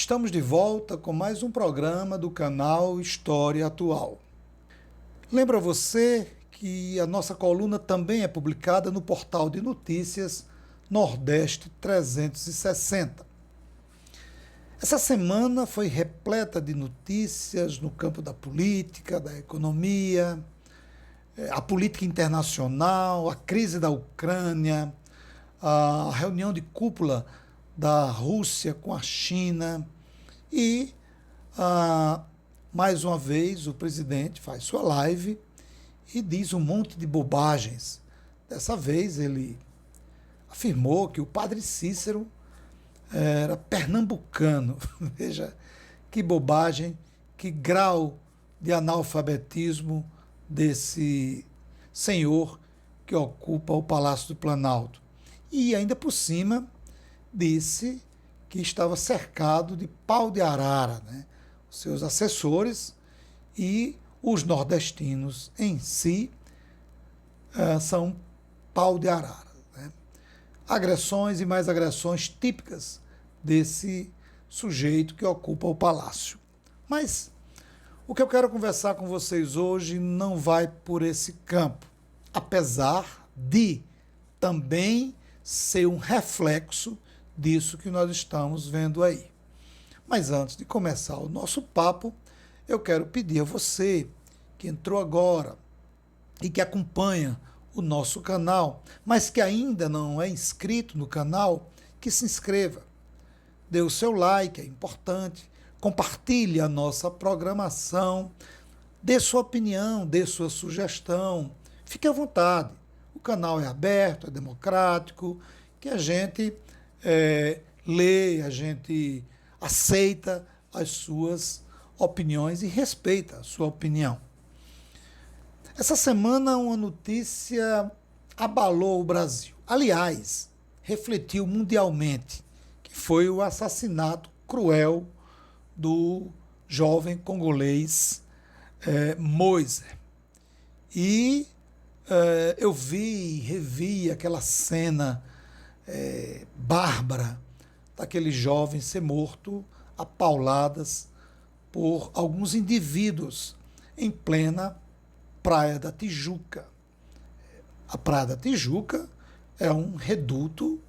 Estamos de volta com mais um programa do canal História Atual. Lembra você que a nossa coluna também é publicada no portal de notícias Nordeste 360. Essa semana foi repleta de notícias no campo da política, da economia, a política internacional, a crise da Ucrânia, a reunião de cúpula da Rússia com a China e, mais uma vez, o presidente faz sua live e diz um monte de bobagens. Dessa vez ele afirmou que o padre Cícero era pernambucano. Veja que bobagem, que grau de analfabetismo desse senhor que ocupa o Palácio do Planalto. E ainda por cima disse que estava cercado de pau de arara, né? Os seus assessores e os nordestinos em si são pau de arara, né? Agressões e mais agressões típicas desse sujeito que ocupa o palácio. Mas o que eu quero conversar com vocês hoje não vai por esse campo, apesar de também ser um reflexo disso que nós estamos vendo aí. Mas antes de começar o nosso papo, eu quero pedir a você que entrou agora e que acompanha o nosso canal, mas que ainda não é inscrito no canal, que se inscreva. Dê o seu like, é importante. Compartilhe a nossa programação. Dê sua opinião, dê sua sugestão. Fique à vontade. O canal é aberto, é democrático, que a gente lê, a gente aceita as suas opiniões e respeita a sua opinião. Essa semana uma notícia abalou o Brasil. Aliás, refletiu mundialmente, que foi o assassinato cruel do jovem congolês Moise. E eu vi e revi aquela cena bárbara daquele jovem ser morto a pauladas por alguns indivíduos em plena Praia da Tijuca. A Praia da Tijuca é um reduto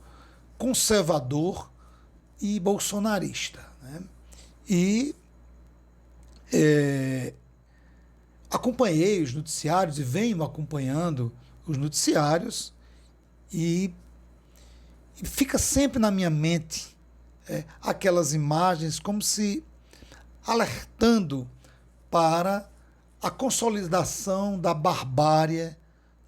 conservador e bolsonarista, né? E acompanhei os noticiários e venho acompanhando os noticiários e fica sempre na minha mente aquelas imagens como se alertando para a consolidação da barbárie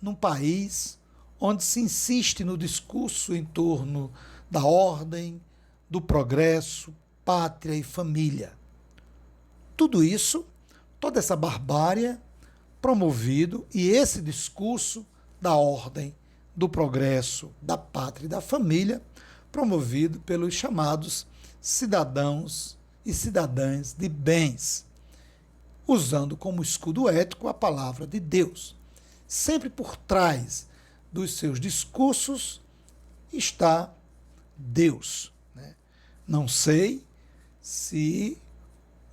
num país onde se insiste no discurso em torno da ordem, do progresso, pátria e família. Tudo isso, toda essa barbárie promovido e esse discurso da ordem, do progresso, da pátria e da família, promovido pelos chamados cidadãos e cidadãs de bens, usando como escudo ético a palavra de Deus. Sempre por trás dos seus discursos está Deus, né? Não sei se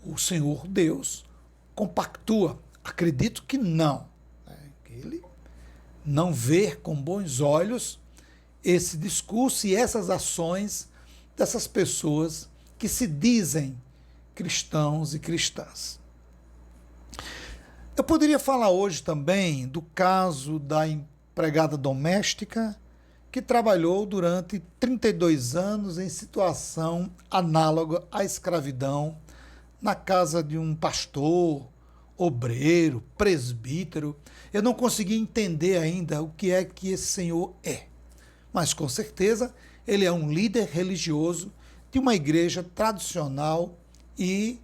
o Senhor Deus compactua, acredito que não, né? Que ele não vê com bons olhos esse discurso e essas ações dessas pessoas que se dizem cristãos e cristãs. Eu poderia falar hoje também do caso da empregada doméstica que trabalhou durante 32 anos em situação análoga à escravidão na casa de um pastor, obreiro, presbítero. Eu não consegui entender ainda o que é que esse senhor é, mas com certeza ele é um líder religioso de uma igreja tradicional e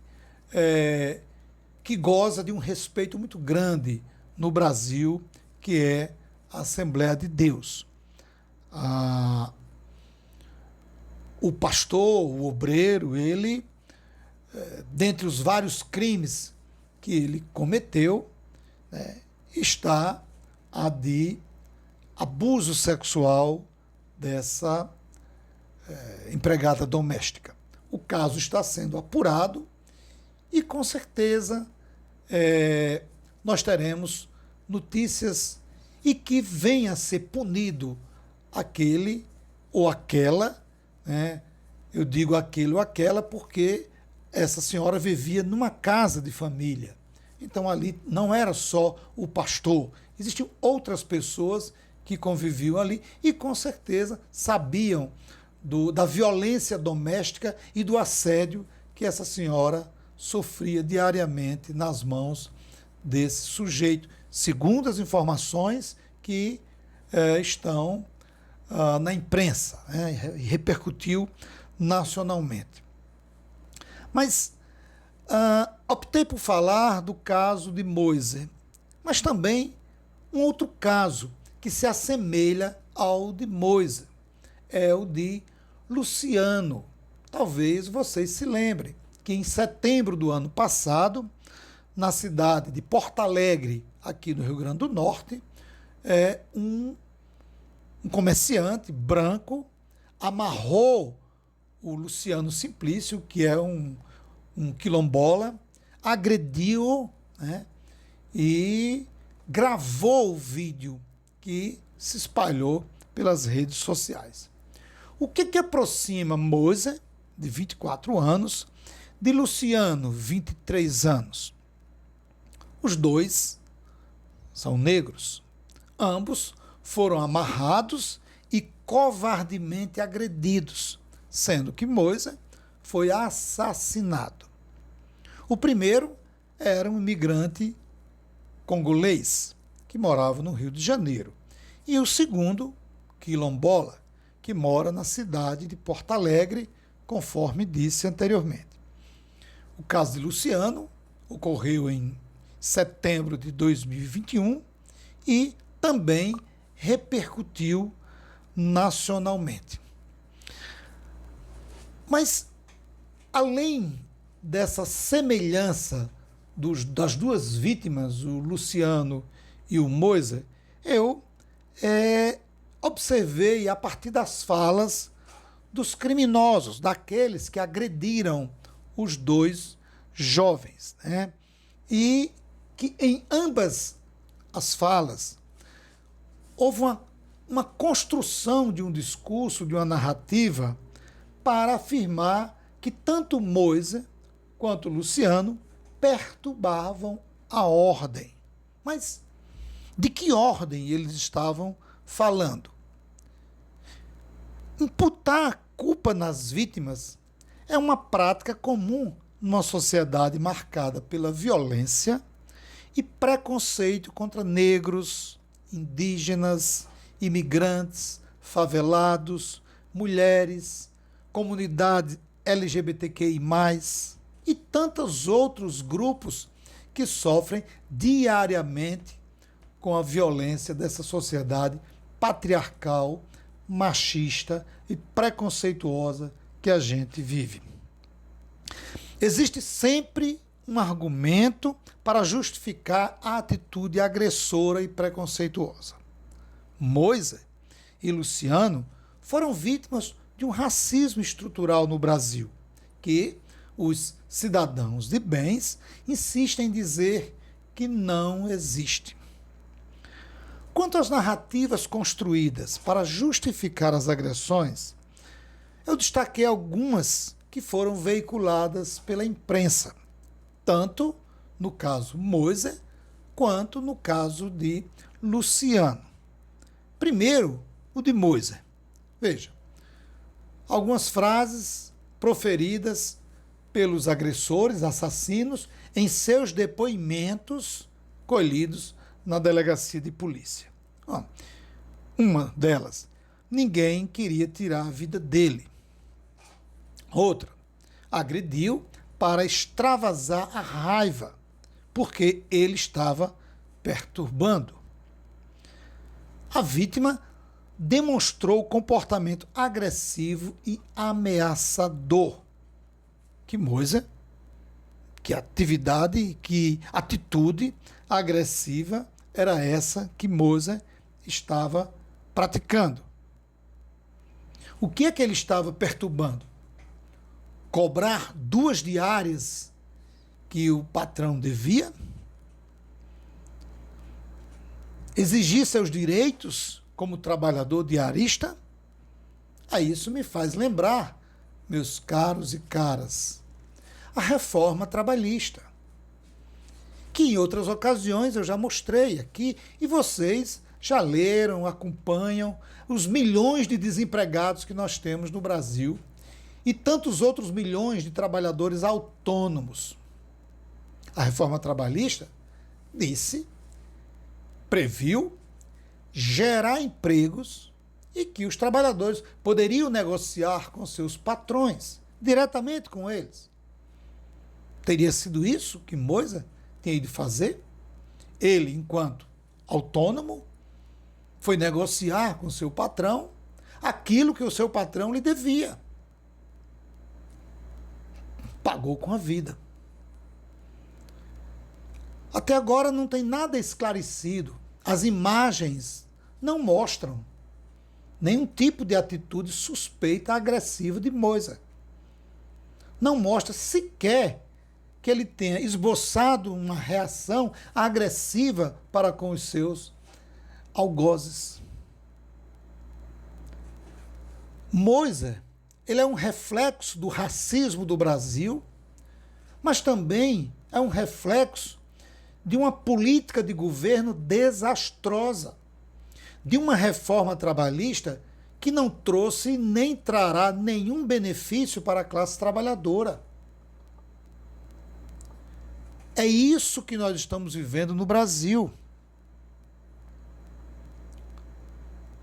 que goza de um respeito muito grande no Brasil, que é a Assembleia de Deus. O pastor, o obreiro, ele, dentre os vários crimes que ele cometeu, né, está a de abuso sexual dessa empregada doméstica. o caso está sendo apurado e, com certeza, nós teremos notícias e que venha a ser punido aquele ou aquela, né? Eu digo aquele ou aquela porque essa senhora vivia numa casa de família. Então ali não era só o pastor, existiam outras pessoas que conviviam ali e com certeza sabiam da violência doméstica e do assédio que essa senhora sofria diariamente nas mãos desse sujeito, segundo as informações que estão na imprensa, né, e repercutiu nacionalmente. Mas optei por falar do caso de Moise, mas também um outro caso que se assemelha ao de Moise, é o de Luciano. Talvez vocês se lembrem que em setembro do ano passado, na cidade de Porto Alegre, aqui no Rio Grande do Norte, um comerciante branco amarrou o Luciano Simplício, que é um quilombola, agrediu, né, e gravou o vídeo que se espalhou pelas redes sociais. O que aproxima Moise, de 24 anos, de Luciano, 23 anos? Os dois são negros. Ambos foram amarrados e covardemente agredidos, sendo que Moise foi assassinado. O primeiro era um imigrante congolês que morava no Rio de Janeiro. E o segundo, quilombola, que mora na cidade de Porto Alegre, conforme disse anteriormente. O caso de Luciano ocorreu em setembro de 2021 e também repercutiu nacionalmente. Mas, além dessa semelhança das duas vítimas, o Luciano e o Moise, eu observei a partir das falas dos criminosos, daqueles que agrediram os dois jovens, né? E que em ambas as falas houve uma construção de um discurso, de uma narrativa, para afirmar que tanto Moise quanto Luciano perturbavam a ordem. Mas de que ordem eles estavam falando? Imputar a culpa nas vítimas é uma prática comum numa sociedade marcada pela violência e preconceito contra negros, indígenas, imigrantes, favelados, mulheres, comunidade LGBTQI+, e tantos outros grupos que sofrem diariamente com a violência dessa sociedade patriarcal, machista e preconceituosa que a gente vive. Existe sempre um argumento para justificar a atitude agressora e preconceituosa. Moise e Luciano foram vítimas de um racismo estrutural no Brasil, que os cidadãos de bens insistem em dizer que não existe. Quanto às narrativas construídas para justificar as agressões, eu destaquei algumas que foram veiculadas pela imprensa, tanto no caso Moise quanto no caso de Luciano. Primeiro, o de Moise. Veja, algumas frases proferidas pelos agressores, assassinos, em seus depoimentos colhidos na delegacia de polícia. Uma delas, ninguém queria tirar a vida dele. Outra, agrediu para extravasar a raiva, porque ele estava perturbando. A vítima demonstrou comportamento agressivo e ameaçador. Que Moise, que atitude agressiva era essa que Moise estava praticando? O que é que ele estava perturbando? cobrar 2 diárias que o patrão devia, exigir seus direitos como trabalhador diarista. Aí isso me faz lembrar, meus caros e caras, a reforma trabalhista, que em outras ocasiões eu já mostrei aqui e vocês já leram, acompanham os milhões de desempregados que nós temos no Brasil e tantos outros milhões de trabalhadores autônomos. A reforma trabalhista previu gerar empregos e que os trabalhadores poderiam negociar com seus patrões, diretamente com eles. Teria sido isso que Moisés tinha ido fazer? Ele, enquanto autônomo, foi negociar com seu patrão aquilo que o seu patrão lhe devia. Pagou com a vida. Até agora não tem nada esclarecido. As imagens não mostram nenhum tipo de atitude suspeita, agressiva de Moisés. Não mostra sequer que ele tenha esboçado uma reação agressiva para com os seus algozes. Moisés, ele é um reflexo do racismo do Brasil, mas também é um reflexo de uma política de governo desastrosa, de uma reforma trabalhista que não trouxe nem trará nenhum benefício para a classe trabalhadora. É isso que nós estamos vivendo no Brasil.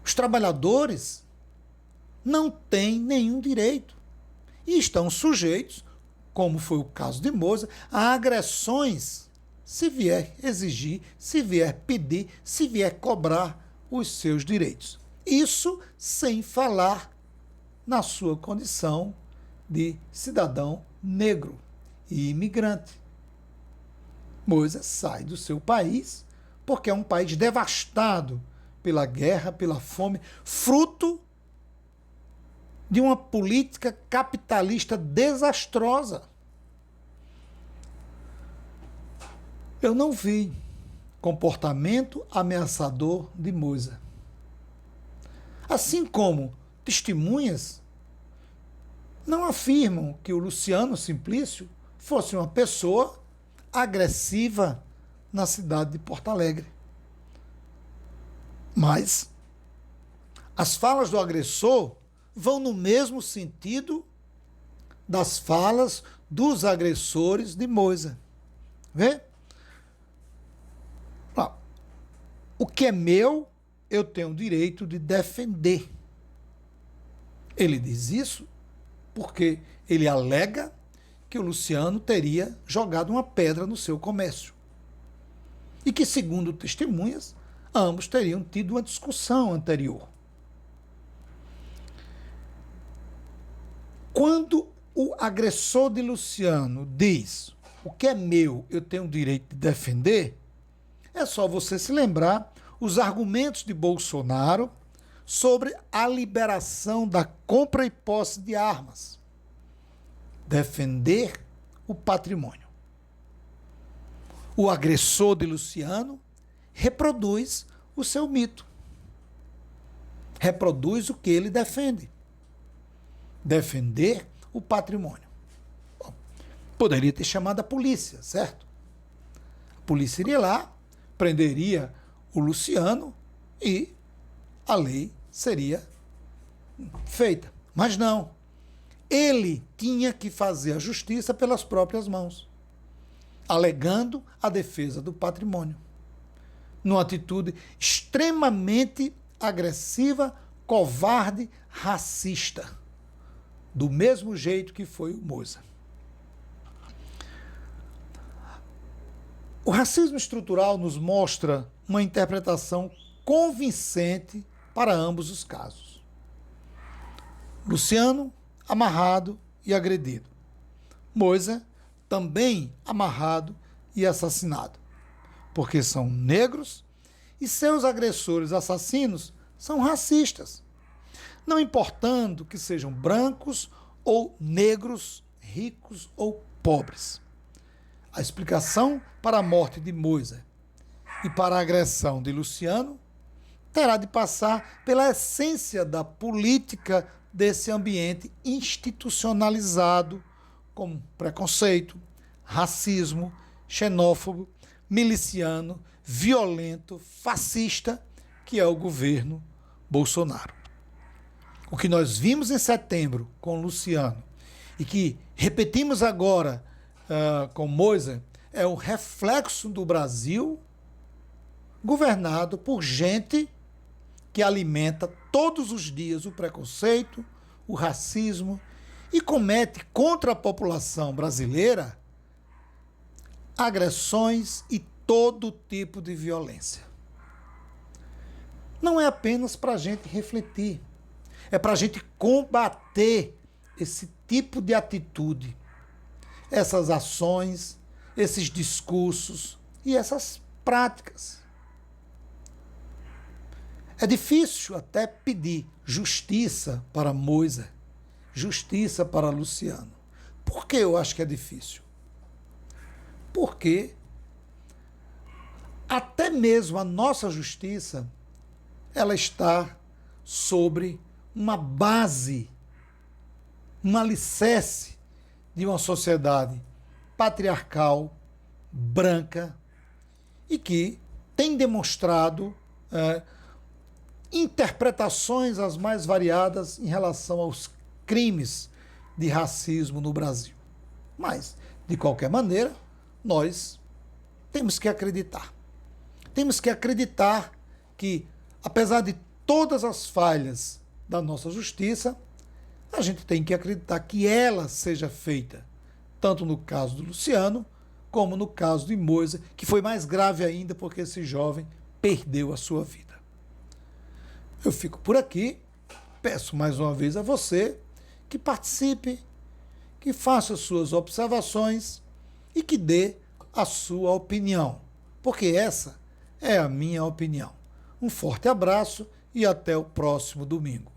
Os trabalhadores não têm nenhum direito e estão sujeitos, como foi o caso de Moisés, a agressões, se vier exigir, se vier pedir, se vier cobrar os seus direitos. Isso sem falar na sua condição de cidadão negro e imigrante. Moisés sai do seu país porque é um país devastado pela guerra, pela fome, fruto de uma política capitalista desastrosa. Eu não vi comportamento ameaçador de Moisés. Assim como testemunhas não afirmam que o Luciano Simplício fosse uma pessoa agressiva na cidade de Porto Alegre. Mas as falas do agressor vão no mesmo sentido das falas dos agressores de Moisés. Vê? O que é meu, eu tenho o direito de defender. Ele diz isso porque ele alega que o Luciano teria jogado uma pedra no seu comércio. E que, segundo testemunhas, ambos teriam tido uma discussão anterior. Quando o agressor de Luciano diz o que é meu, eu tenho o direito de defender, é só você se lembrar os argumentos de Bolsonaro sobre a liberação da compra e posse de armas. Defender o patrimônio. O agressor de Luciano reproduz o seu mito. Reproduz o que ele defende. Defender o patrimônio. Bom, poderia ter chamado a polícia, certo? A polícia iria lá, prenderia o Luciano e a lei seria feita. Mas não. Ele tinha que fazer a justiça pelas próprias mãos, alegando a defesa do patrimônio, numa atitude extremamente agressiva, covarde, racista, do mesmo jeito que foi o Moisés. O racismo estrutural nos mostra uma interpretação convincente para ambos os casos. Luciano, amarrado e agredido. Moisés, também amarrado e assassinado, porque são negros e seus agressores assassinos são racistas, não importando que sejam brancos ou negros ricos ou pobres. A explicação para a morte de Moisés e para a agressão de Luciano terá de passar pela essência da política desse ambiente institucionalizado, como preconceito, racismo, xenófobo, miliciano, violento, fascista, que é o governo Bolsonaro. O que nós vimos em setembro com Luciano e que repetimos agora com Moisés é o reflexo do Brasil governado por gente que alimenta todos os dias o preconceito, o racismo e comete contra a população brasileira agressões e todo tipo de violência. Não é apenas para a gente refletir, é para a gente combater esse tipo de atitude, essas ações, esses discursos e essas práticas. É difícil até pedir justiça para Moisés, justiça para Luciano. Por que eu acho que é difícil? Porque até mesmo a nossa justiça, ela está sobre uma base, um alicerce de uma sociedade patriarcal, branca, e que tem demonstrado interpretações as mais variadas em relação aos crimes de racismo no Brasil. Mas, de qualquer maneira, nós temos que acreditar. Temos que acreditar que, apesar de todas as falhas da nossa justiça, a gente tem que acreditar que ela seja feita, tanto no caso do Luciano, como no caso de Moisés, que foi mais grave ainda porque esse jovem perdeu a sua vida. Eu fico por aqui, peço mais uma vez a você que participe, que faça suas observações e que dê a sua opinião, porque essa é a minha opinião. Um forte abraço e até o próximo domingo.